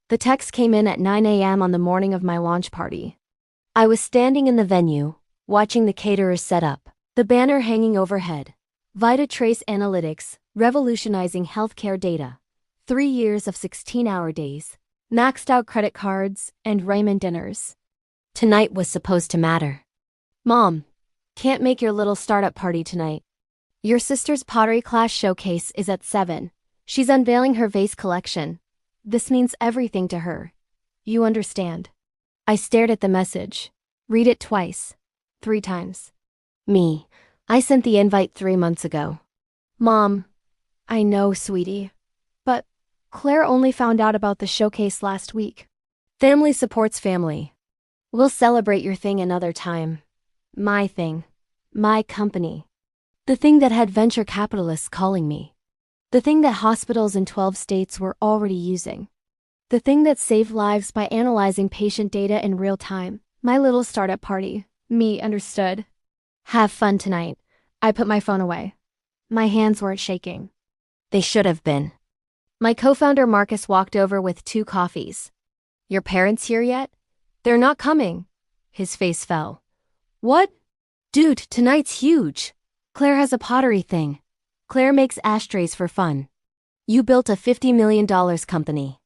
The text came in at 9 a.m. on the morning of my launch party. I was standing in the venue, watching the caterers set up, the banner hanging overhead. VitaTrace Analytics, revolutionizing healthcare data. 3 years of 16-hour days, maxed out credit cards, and ramen dinners. Tonight was supposed to matter. Mom, can't make your little startup party tonight. Your sister's pottery class showcase is at 7. She's unveiling her vase collection. This means everything to her. You understand. I stared at the message. Read it twice. 3 times. Me. I sent the invite 3 months ago. Mom. I know, sweetie. But Claire only found out about the showcase last week. Family supports family. We'll celebrate your thing another time. My thing. My company. The thing that had venture capitalists calling me. The thing that hospitals in 12 states were already using. The thing that saved lives by analyzing patient data in real time. My little startup party. Me understood. Have fun tonight. I put my phone away. My hands weren't shaking. They should have been. My co-founder Marcus walked over with 2 coffees. Your parents here yet? They're not coming. His face fell. What? Dude, tonight's huge. Claire has a pottery thing. Claire makes ashtrays for fun. You built a $50 million company.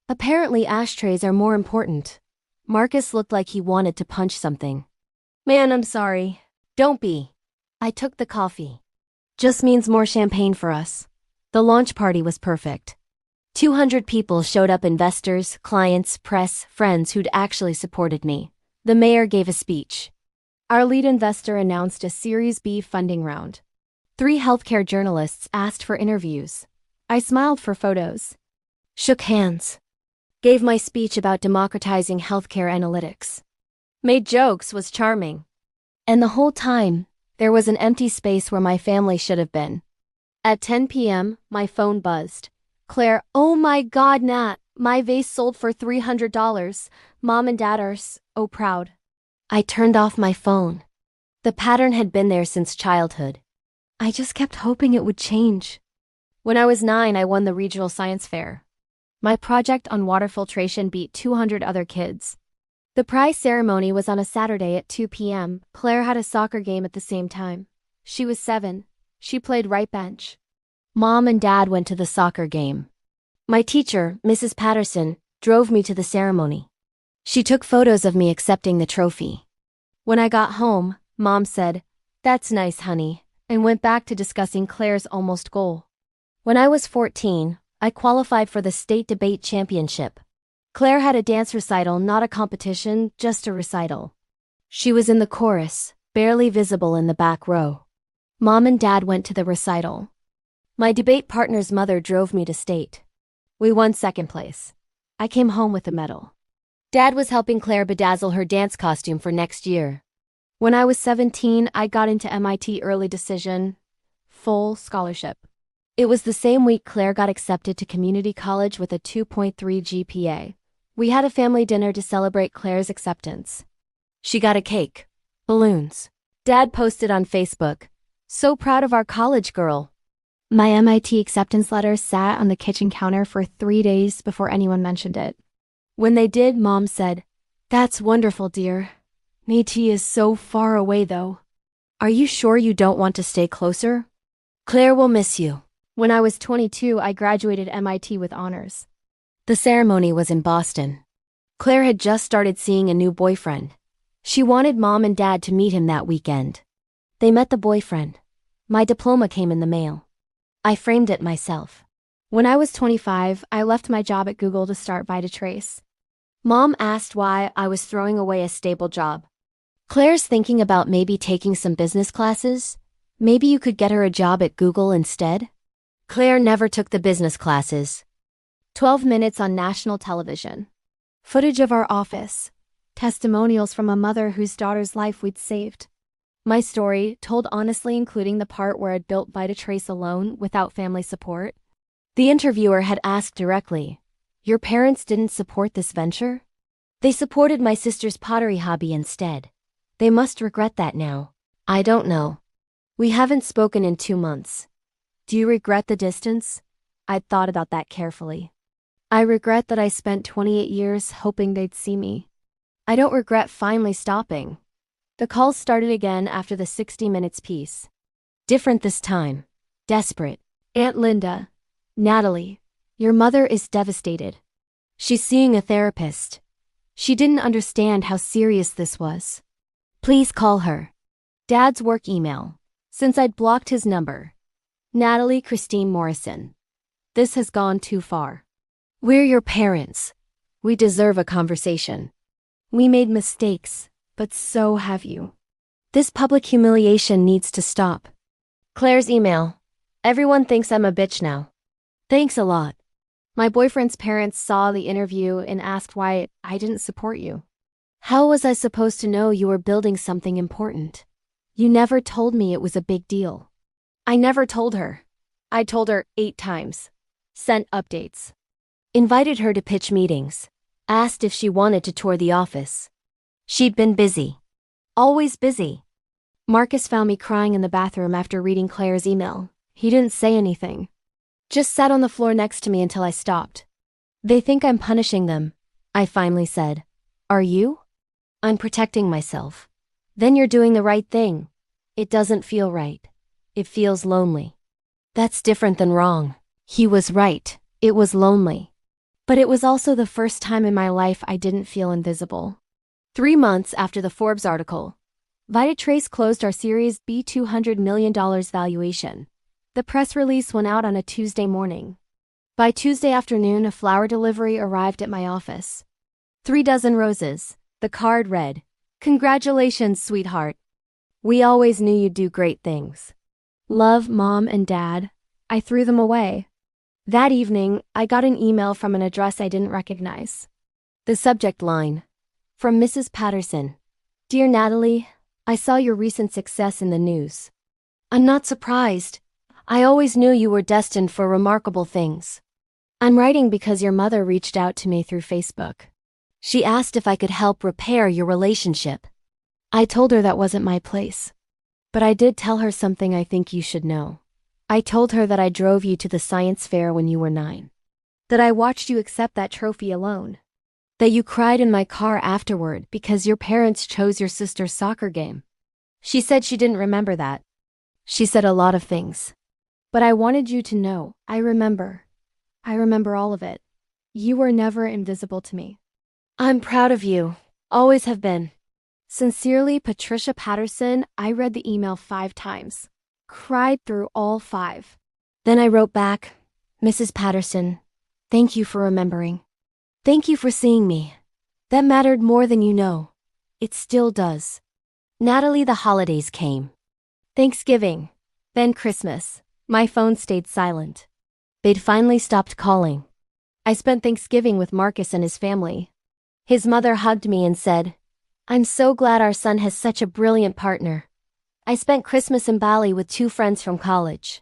Apparently ashtrays are more important. Marcus looked like he wanted to punch something. Man, I'm sorry. Don't be. I took the coffee. Just means more champagne for us. The launch party was perfect. 200 people showed up, investors, clients, press, friends who'd actually supported me. The mayor gave a speech. Our lead investor announced a Series B funding round. 3 healthcare journalists asked for interviews. I smiled for photos. Shook hands. Gave my speech about democratizing healthcare analytics. Made jokes, was charming. And the whole time, there was an empty space where my family should have been. At 10 p.m., my phone buzzed. Claire, oh my God, Nat, my vase sold for $300. Mom and Dad are so proud. I turned off my phone. The pattern had been there since childhood. I just kept hoping it would change. When I was 9, I won the regional science fair. My project on water filtration beat 200 other kids. The prize ceremony was on a Saturday at 2 p.m. Claire had a soccer game at the same time. She was 7. She played right bench. Mom and Dad went to the soccer game. My teacher, Mrs. Patterson, drove me to the ceremony. She took photos of me accepting the trophy. When I got home, Mom said, "That's nice, honey," and went back to discussing Claire's almost goal. When I was 14, I qualified for the state debate championship. Claire had a dance recital, not a competition, just a recital. She was in the chorus, barely visible in the back row. Mom and Dad went to the recital. My debate partner's mother drove me to state. We won 2nd place. I came home with a medal. Dad was helping Claire bedazzle her dance costume for next year. When I was 17, I got into MIT early decision, full scholarship. It was the same week Claire got accepted to community college with a 2.3 GPA. We had a family dinner to celebrate Claire's acceptance. She got a cake, balloons. Dad posted on Facebook, "So proud of our college girl." My MIT acceptance letter sat on the kitchen counter for 3 days before anyone mentioned it. When they did, Mom said, "That's wonderful, dear. MIT is so far away though. Are you sure you don't want to stay closer? Claire will miss you." When I was 22, I graduated MIT with honors. The ceremony was in Boston. Claire had just started seeing a new boyfriend. She wanted Mom and Dad to meet him that weekend. They met the boyfriend. My diploma came in the mail. I framed it myself. When I was 25, I left my job at Google to start VitaTrace. Mom asked why I was throwing away a stable job. "Claire's thinking about maybe taking some business classes. Maybe you could get her a job at Google instead?" Claire never took the business classes. 12 minutes on national television. Footage of our office. Testimonials from a mother whose daughter's life we'd saved. My story, told honestly, including the part where I'd built VitaTrace alone without family support. The interviewer had asked directly, "Your parents didn't support this venture?" "They supported my sister's pottery hobby instead. They must regret that now." "I don't know. We haven't spoken in 2 months. Do you regret the distance?" I'd thought about that carefully. I regret that I spent 28 years hoping they'd see me. I don't regret finally stopping. The calls started again after the 60 minutes piece. Different this time. Desperate. Aunt Linda. Natalie. Your mother is devastated. She's seeing a therapist. She didn't understand how serious this was. Please call her. Dad's work email. Since I'd blocked his number. Natalie Christine Morrison. This has gone too far. We're your parents. We deserve a conversation. We made mistakes, but so have you. This public humiliation needs to stop. Claire's email. Everyone thinks I'm a bitch now. Thanks a lot. My boyfriend's parents saw the interview and asked why I didn't support you. How was I supposed to know you were building something important? You never told me it was a big deal. I never told her. I told her 8 times. Sent updates. Invited her to pitch meetings. Asked if she wanted to tour the office. She'd been busy. Always busy. Marcus found me crying in the bathroom after reading Claire's email. He didn't say anything. Just sat on the floor next to me until I stopped. They think I'm punishing them, I finally said. Are you? I'm protecting myself. Then you're doing the right thing. It doesn't feel right. It feels lonely. That's different than wrong. He was right. It was lonely. But it was also the first time in my life I didn't feel invisible. 3 months after the Forbes article, Vitatrace closed our Series B $200 million valuation. The press release went out on a Tuesday morning. By Tuesday afternoon, a flower delivery arrived at my office. 3 dozen roses. The card read, "Congratulations, sweetheart. We always knew you'd do great things. Love, Mom and Dad." I threw them away. That evening, I got an email from an address I didn't recognize. The subject line, from Mrs. Patterson. Dear Natalie, I saw your recent success in the news. I'm not surprised. I always knew you were destined for remarkable things. I'm writing because your mother reached out to me through Facebook. She asked if I could help repair your relationship. I told her that wasn't my place. But I did tell her something I think you should know. I told her that I drove you to the science fair when you were 9. That I watched you accept that trophy alone. That you cried in my car afterward because your parents chose your sister's soccer game. She said she didn't remember that. She said a lot of things. But I wanted you to know, I remember. I remember all of it. You were never invisible to me. I'm proud of you. Always have been. Sincerely, Patricia Patterson. I read the email 5 times. Cried through all 5. Then I wrote back, Mrs. Patterson, thank you for remembering. Thank you for seeing me. That mattered more than you know. It still does. Natalie, the holidays came. Thanksgiving. Then Christmas. My phone stayed silent. They'd finally stopped calling. I spent Thanksgiving with Marcus and his family. His mother hugged me and said, I'm so glad our son has such a brilliant partner. I spent Christmas in Bali with 2 friends from college.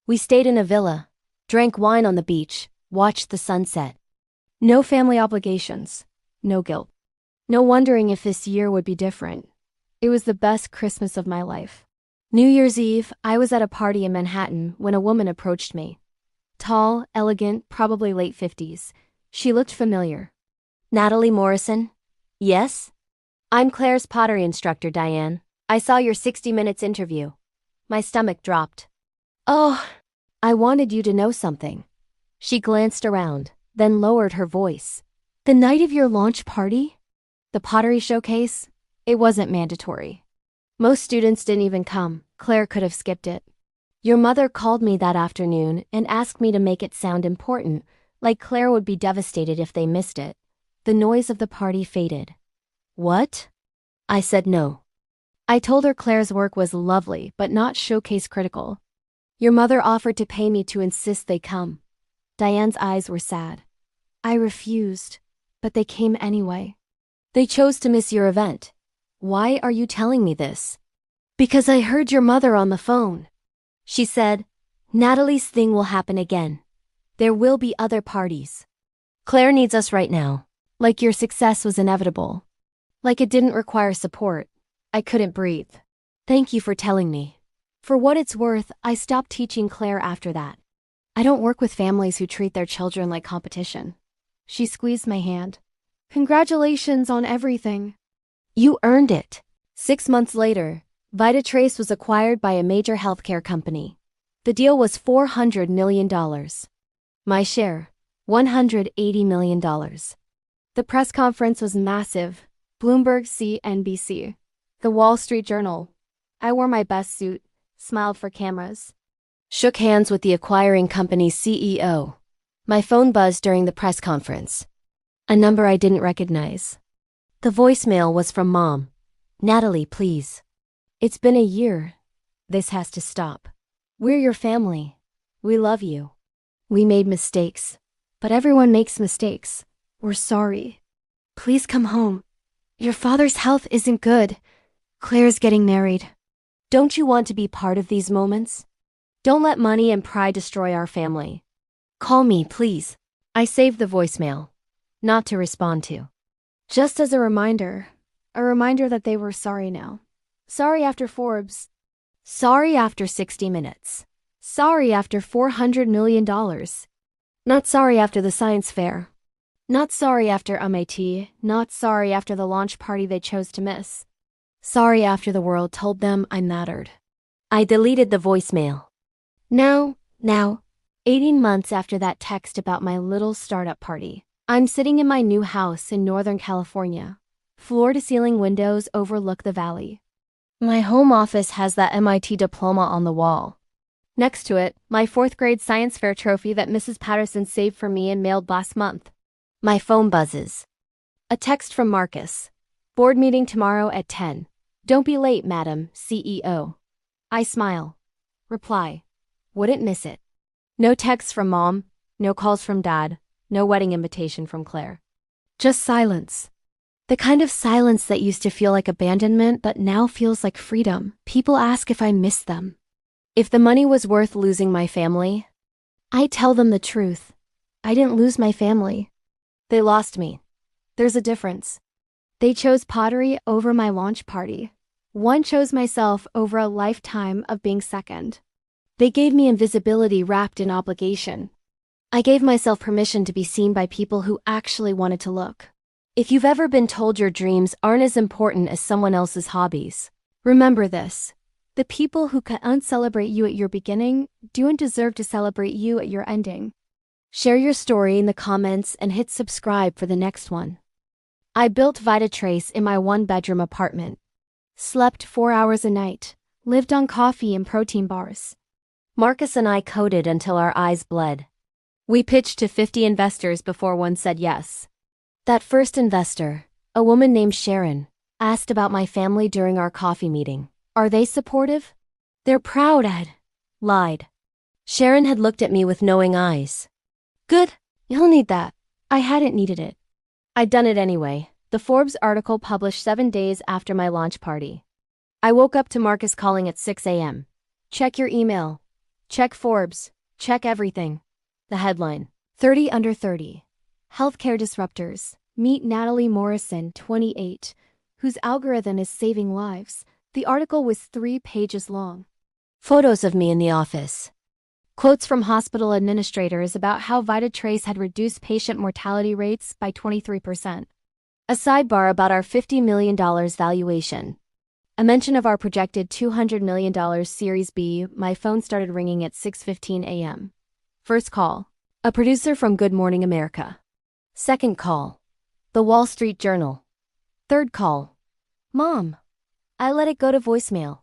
We stayed in a villa, drank wine on the beach, watched the sunset. No family obligations, no guilt. No wondering if this year would be different. It was the best Christmas of my life. New Year's Eve, I was at a party in Manhattan when a woman approached me. Tall, elegant, probably late 50s. She looked familiar. Natalie Morrison? Yes? I'm Claire's pottery instructor, Diane. I saw your 60 Minutes interview. My stomach dropped. Oh, I wanted you to know something. She glanced around, then lowered her voice. The night of your launch party? The pottery showcase? It wasn't mandatory. Most students didn't even come. Claire could have skipped it. Your mother called me that afternoon and asked me to make it sound important, like Claire would be devastated if they missed it. The noise of the party faded. What? I said no. I told her Claire's work was lovely, but not showcase critical. Your mother offered to pay me to insist they come. Diane's eyes were sad. I refused, but they came anyway. They chose to miss your event. Why are you telling me this? Because I heard your mother on the phone. She said, Natalie's thing will happen again. There will be other parties. Claire needs us right now. Like your success was inevitable. Like it didn't require support. I couldn't breathe. Thank you for telling me. For what it's worth, I stopped teaching Claire after that. I don't work with families who treat their children like competition. She squeezed my hand. Congratulations on everything. You earned it. 6 months later, Vitatrace was acquired by a major healthcare company. The deal was $400 million. My share, $180 million. The press conference was massive. Bloomberg, CNBC, The Wall Street Journal. I wore my best suit, smiled for cameras. Shook hands with the acquiring company's CEO. My phone buzzed during the press conference. A number I didn't recognize. The voicemail was from Mom. Natalie, please. It's been a year. This has to stop. We're your family. We love you. We made mistakes. But everyone makes mistakes. We're sorry. Please come home. Your father's health isn't good. Claire's getting married. Don't you want to be part of these moments? Don't let money and pride destroy our family. Call me, please. I saved the voicemail. Not to respond to. Just as a reminder that they were sorry now. Sorry after Forbes. Sorry after 60 Minutes. Sorry after $400 million. Not sorry after the science fair. Not sorry after MIT. Not sorry after the launch party they chose to miss. Sorry after the world told them I mattered. I deleted the voicemail. Now, 18 months after that text about my little startup party, I'm sitting in my new house in Northern California. Floor-to-ceiling windows overlook the valley. My home office has that MIT diploma on the wall. Next to it, my 4th grade science fair trophy that Mrs. Patterson saved for me and mailed last month. My phone buzzes. A text from Marcus. Board meeting tomorrow at 10. Don't be late, Madam CEO. I smile. Reply. Wouldn't miss it. No texts from Mom, no calls from Dad, no wedding invitation from Claire. Just silence. The kind of silence that used to feel like abandonment but now feels like freedom. People ask if I miss them. If the money was worth losing my family, I tell them the truth. I didn't lose my family. They lost me. There's a difference. They chose pottery over my launch party. One chose myself over a lifetime of being second. They gave me invisibility wrapped in obligation. I gave myself permission to be seen by people who actually wanted to look. If you've ever been told your dreams aren't as important as someone else's hobbies, remember this. The people who can't celebrate you at your beginning don't deserve to celebrate you at your ending. Share your story in the comments and hit subscribe for the next one. I built Vitatrace in my 1-bedroom apartment. Slept 4 hours a night. Lived on coffee and protein bars. Marcus and I coded until our eyes bled. We pitched to 50 investors before one said yes. That first investor, a woman named Sharon, asked about my family during our coffee meeting. Are they supportive? They're proud, Ed. Lied. Sharon had looked at me with knowing eyes. Good, you'll need that. I hadn't needed it. I'd done it anyway. The Forbes article published 7 days after my launch party. I woke up to Marcus calling at 6 a.m. Check your email. Check Forbes. Check everything. The headline. 30 under 30. Healthcare disruptors. Meet Natalie Morrison, 28, whose algorithm is saving lives. The article was 3 pages long. Photos of me in the office. Quotes from hospital administrators about how Vitatrace had reduced patient mortality rates by 23%. A sidebar about our $50 million valuation. A mention of our projected $200 million Series B. My phone started ringing at 6:15 a.m. First call. A producer from Good Morning America. Second call. The Wall Street Journal. Third call. Mom. I let it go to voicemail.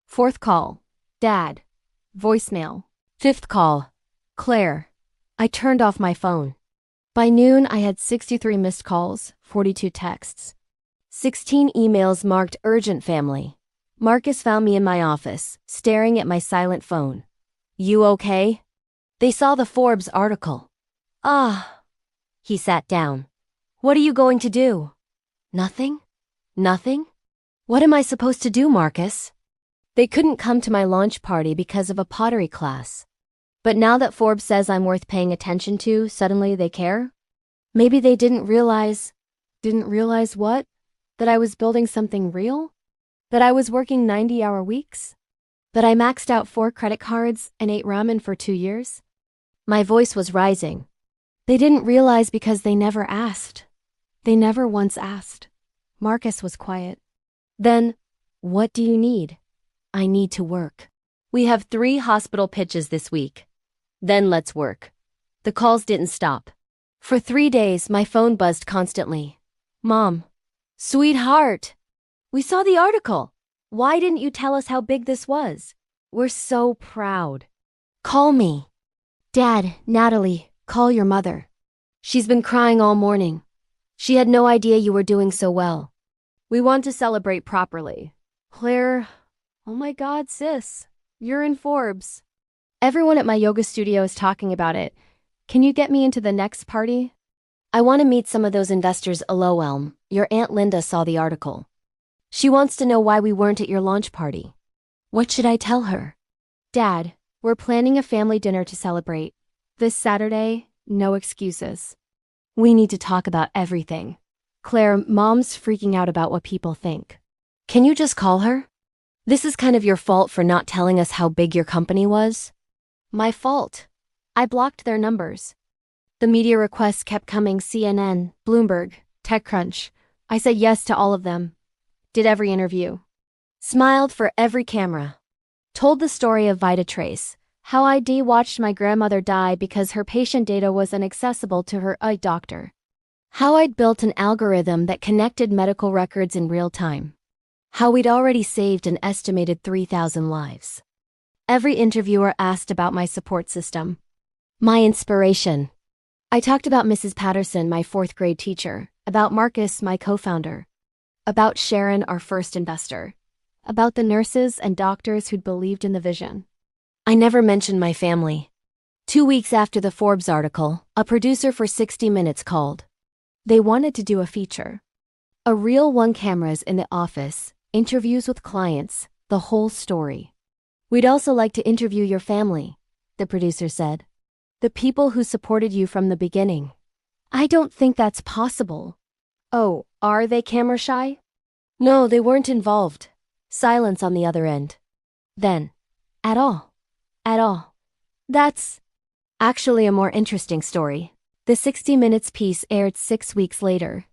Fourth call. Dad. Voicemail. Fifth call. Claire. I turned off my phone. By noon, I had 63 missed calls, 42 texts. 16 emails marked urgent family. Marcus found me in my office, staring at my silent phone. You okay? They saw the Forbes article. Ah. He sat down. What are you going to do? Nothing? Nothing? What am I supposed to do, Marcus? They couldn't come to my launch party because of a pottery class. But now that Forbes says I'm worth paying attention to, suddenly they care? Maybe they didn't realize what? That I was building something real? That I was working 90-hour weeks? That I maxed out 4 credit cards and ate ramen for 2 years? My voice was rising. They didn't realize because they never asked. They never once asked. Marcus was quiet. Then, what do you need? I need to work. We have 3 hospital pitches this week. Then let's work. The calls didn't stop. For 3 days, my phone buzzed constantly. Mom. Sweetheart. We saw the article. Why didn't you tell us how big this was? We're so proud. Call me. Dad, Natalie, call your mother. She's been crying all morning. She had no idea you were doing so well. We want to celebrate properly. Claire, oh my God, sis, you're in Forbes. Everyone at my yoga studio is talking about it. Can you get me into the next party? I want to meet some of those investors. LOL, your Aunt Linda saw the article. She wants to know why we weren't at your launch party. What should I tell her? Dad, we're planning a family dinner to celebrate. This Saturday, no excuses. We need to talk about everything. Claire, Mom's freaking out about what people think. Can you just call her? This is kind of your fault for not telling us how big your company was. My fault. I blocked their numbers. The media requests kept coming. CNN, Bloomberg, TechCrunch. I said yes to all of them. Did every interview. Smiled for every camera. Told the story of VitaTrace, how I watched my grandmother die because her patient data was inaccessible to her eye doctor. How I'd built an algorithm that connected medical records in real time. How we'd already saved an estimated 3,000 lives. Every interviewer asked about my support system. My inspiration. I talked about Mrs. Patterson, my 4th grade teacher, about Marcus, my co-founder, about Sharon, our first investor, about the nurses and doctors who'd believed in the vision. I never mentioned my family. 2 weeks after the Forbes article, a producer for 60 Minutes called. They wanted to do a feature. A reel, 1 cameras in the office, interviews with clients, the whole story. We'd also like to interview your family, the producer said. The people who supported you from the beginning. I don't think that's possible. Oh, are they camera shy? No, they weren't involved. Silence on the other end. Then, at all. At all. That's actually a more interesting story. The 60 Minutes piece aired 6 weeks later.